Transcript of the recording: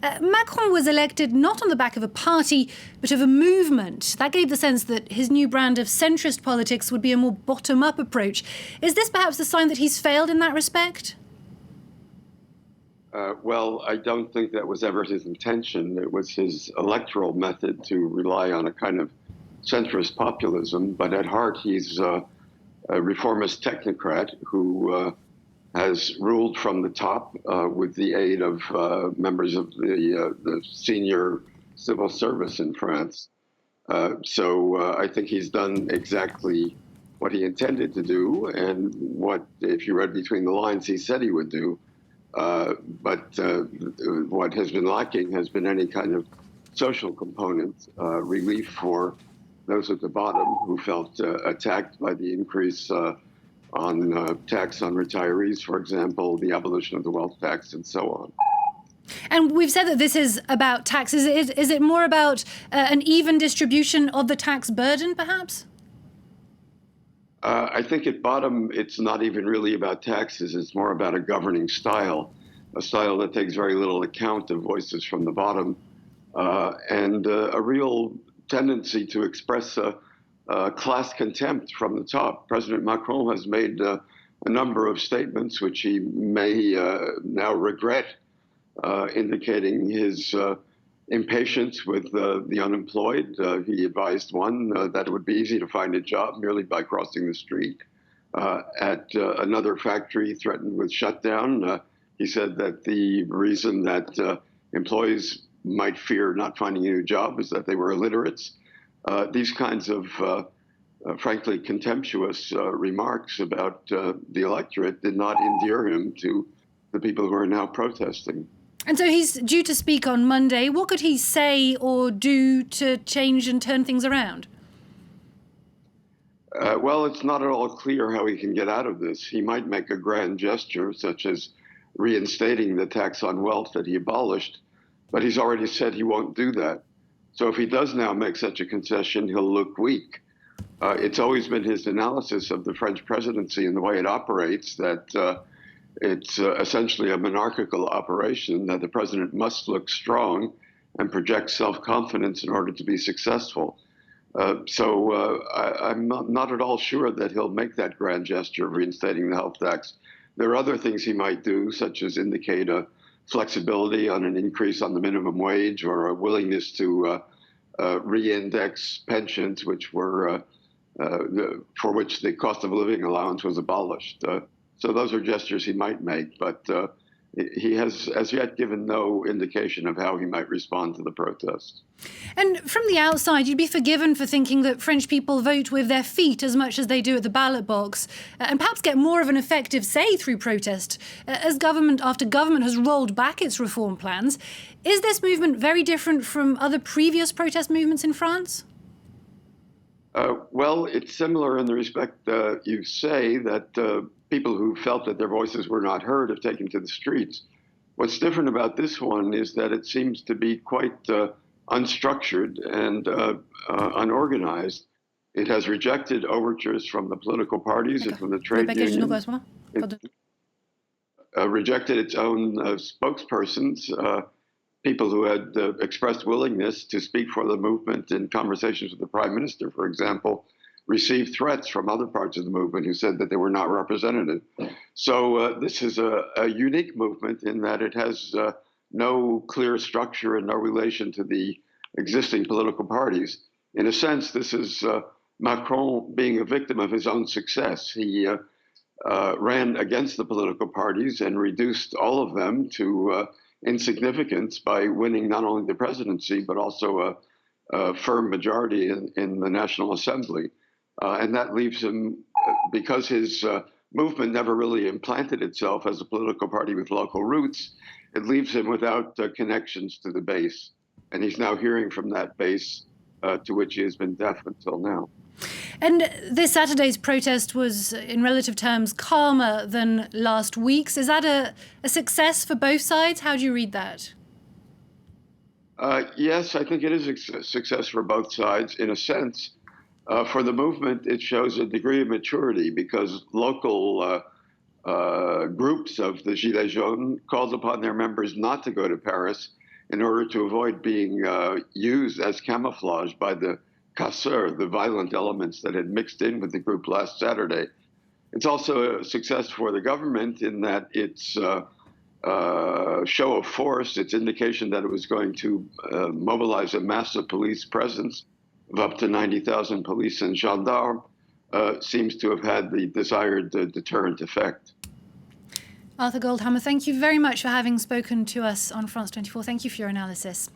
Macron was elected not on the back of a party, but of a movement. That gave the sense that his new brand of centrist politics would be a more bottom-up approach. Is this perhaps a sign that he's failed in that respect? Well, I don't think that was ever his intention. It was his electoral method to rely on a kind of centrist populism. But at heart, he's a reformist technocrat who has ruled from the top with the aid of members of the senior civil service in France. So I think he's done exactly what he intended to do and what, if you read between the lines, he said he would do. But what has been lacking has been any kind of social component, relief for those at the bottom who felt attacked by the increase on tax on retirees, for example, the abolition of the wealth tax, and so on. And we've said that this is about taxes. Is it more about an even distribution of the tax burden, perhaps? I think at bottom, it's not even really about taxes. It's more about a governing style, a style that takes very little account of voices from the bottom, and a real tendency to express class contempt from the top. President Macron has made a number of statements which he may now regret, indicating his impatience with the unemployed. He advised one that it would be easy to find a job merely by crossing the street. At another factory threatened with shutdown, he said that the reason that employees might fear not finding a new job is that they were illiterates. These kinds of, frankly, contemptuous remarks about the electorate did not endear him to the people who are now protesting. And so he's due to speak on Monday. What could he say or do to change and turn things around? Well, it's not at all clear how he can get out of this. He might make a grand gesture, such as reinstating the tax on wealth that he abolished, but he's already said he won't do that. So if he does now make such a concession, he'll look weak. It's always been his analysis of the French presidency and the way it operates that it's essentially a monarchical operation, that the president must look strong and project self-confidence in order to be successful. So I'm not at all sure that he'll make that grand gesture of reinstating the health tax. There are other things he might do, such as indicate a flexibility on an increase on the minimum wage or a willingness to re-index pensions, which were for which the cost of living allowance was abolished. So those are gestures he might make, but he has as yet given no indication of how he might respond to the protests. And from the outside, you'd be forgiven for thinking that French people vote with their feet as much as they do at the ballot box, and perhaps get more of an effective say through protest, as government after government has rolled back its reform plans. Is this movement very different from other previous protest movements in France? Well, it's similar in the respect you say that people who felt that their voices were not heard have taken to the streets. What's different about this one is that it seems to be quite unstructured and unorganized. It has rejected overtures from the political parties and from the trade unions. Rejected its own spokespersons, people who had expressed willingness to speak for the movement in conversations with the prime minister, for example, received threats from other parts of the movement who said that they were not representative. So this is a unique movement in that it has no clear structure and no relation to the existing political parties. In a sense, this is Macron being a victim of his own success. He ran against the political parties and reduced all of them to insignificance by winning not only the presidency, but also a firm majority in the National Assembly. And that leaves him, because his movement never really implanted itself as a political party with local roots, it leaves him without connections to the base. And he's now hearing from that base to which he has been deaf until now. And this Saturday's protest was, in relative terms, calmer than last week's. Is that a success for both sides? How do you read that? Yes, I think it is a success for both sides. In a sense, for the movement, it shows a degree of maturity because local groups of the Gilets jaunes called upon their members not to go to Paris, in order to avoid being used as camouflage by the casseurs, the violent elements that had mixed in with the group last Saturday. It's also a success for the government in that its show of force, its indication that it was going to mobilize a massive police presence of up to 90,000 police and gendarmes, seems to have had the desired deterrent effect. Arthur Goldhammer, thank you very much for having spoken to us on France 24. Thank you for your analysis.